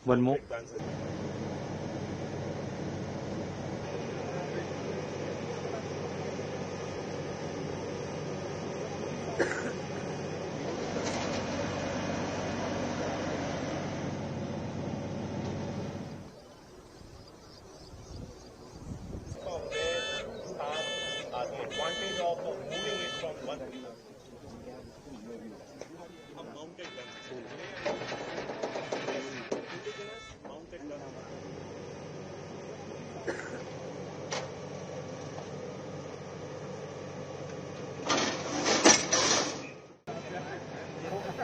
One more. Advantage of moving it from one mounted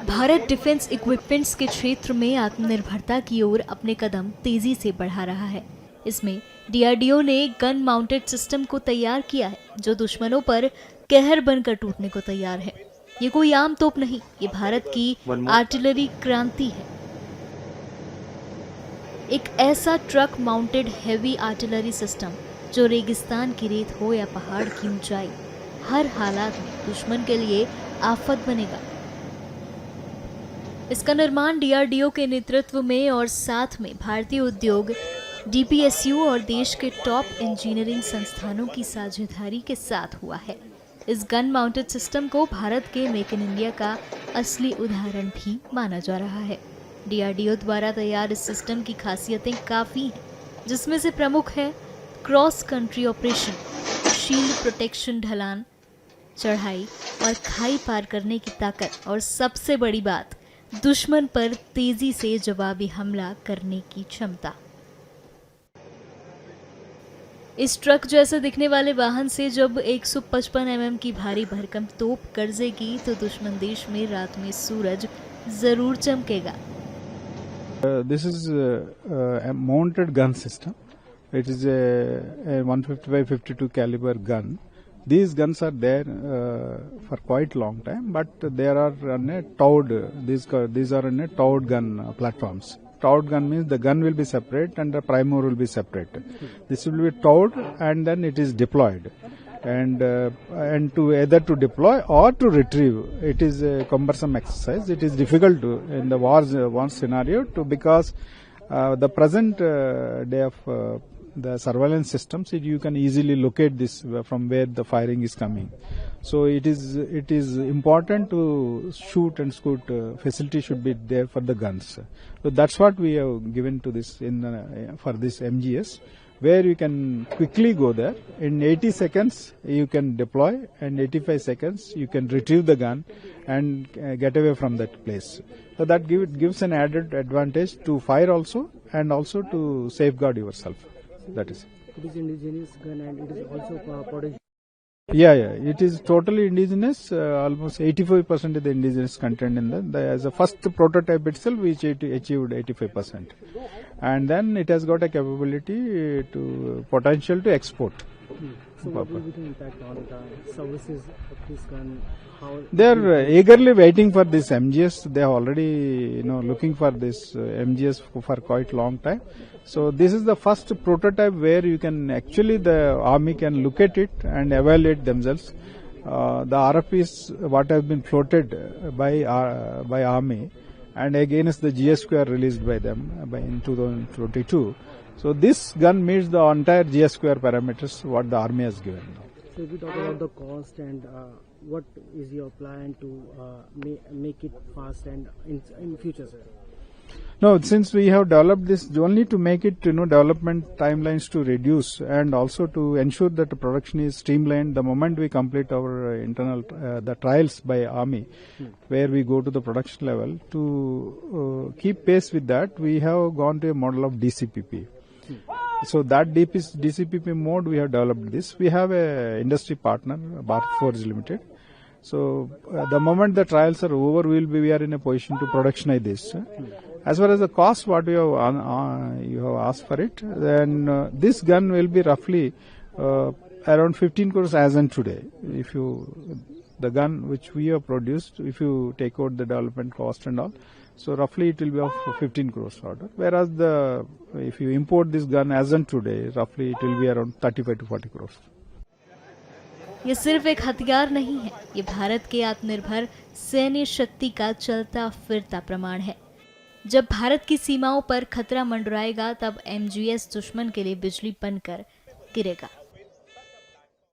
Bharat defence equipments के क्षेत्र में आत्मनिर्भरता की ओर अपने कदम तेजी से बढ़ा रहा है। इसमें डीआरडीओ ने गन माउंटेड सिस्टम को तैयार किया है जो दुश्मनों पर कहर बनकर टूटने को तैयार है। ये कोई आम तोप नहीं, ये भारत की आर्टिलरी क्रांति है। एक ऐसा truck mounted heavy artillery system जो रेगिस्तान की रेत हो या पहाड़ की ऊंचाई, हर हालात में दुश्मन के लिए आफत बनेगा। इसका निर्माण डीआरडीओ के नेतृत्व में और साथ में भारतीय उद्योग, डीपीएसयू और देश के टॉप इंजीनियरिंग संस्थानों की साझेदारी के साथ हुआ है। इस गन माउंटेड सिस्टम को भारत के मेक इन इंडिया का असली उदाहरण भी माना जा रहा है। डीआरडीओ द्वारा तैयार इस सिस्टम की खासियतें काफ़ी हैं, जिसमें से प्रमुख है cross country operation, shield protection, ढलान, चढ़ाई और खाई पार करने की ताकत और सबसे बड़ी बात, दुश्मन पर तेजी से जवाबी हमला करने की क्षमता। इस ट्रक जैसे दिखने वाले वाहन से जब 155 mm की भारी भरकम तोप गरजेगी तो दुश्मन देश में रात में सूरज जरूर चमकेगा। This is a mounted gun system. It is a 155-52 caliber gun. These guns are there for quite long time, but they are on a towed. These are on a towed gun platforms. Towed gun means the gun will be separate and the primer will be separate. This will be towed and then it is deployed. And to either to deploy or to retrieve, it is a cumbersome exercise. It is difficult to in the war scenario because the present day of the surveillance systems, you can easily locate this from where the firing is coming. So it is important to shoot and scoot facility should be there for the guns. So that's what we have given to this for this MGS, where you can quickly go there. In 80 seconds you can deploy, and 85 seconds you can retrieve the gun and get away from that place. So that gives an added advantage to fire also, and also to safeguard yourself. That is. It is indigenous gun and it is also produced. Yeah, it is totally indigenous. Almost 85% of the indigenous content in the as a first prototype itself, which it achieved 85%, and then it has got a capability to potential to export. So what will be the impact on the services of this gun? They are eagerly waiting for this MGS. They are already looking for this MGS for quite long time. So this is the first prototype where you can actually the army can look at it and evaluate themselves. The RFPs what have been floated by army and against the GS-square released by them in 2022. So this gun meets the entire GS-square parameters what the army has given. So if we talk about the cost and what is your plan to make it fast and in future, sir? No, since we have developed this only to make it, development timelines to reduce and also to ensure that the production is streamlined the moment we complete our internal the trials by army, where we go to the production level. To keep pace with that, we have gone to a model of DCPP. So that DCPP mode we have developed this. We have a industry partner, Bharat Forge Limited. So the moment the trials are over, we are in a position to productionize this. As far as the cost, what you have asked for it, then this gun will be roughly around 15 crores as in today. The gun which we have produced, if you take out the development cost and all, So roughly it will be of 15 crores order. Whereas if you import this gun as on today, roughly it will be around 35 to 40 crores. ये सिर्फ एक हथियार नहीं है, ये भारत के आत्मनिर्भर सैन्य शक्ति का चलता फिरता प्रमाण है। जब भारत की सीमाओं पर खतरा मंडराएगा तब MGS दुश्मन के लिए बिजली बनकर गिरेगा।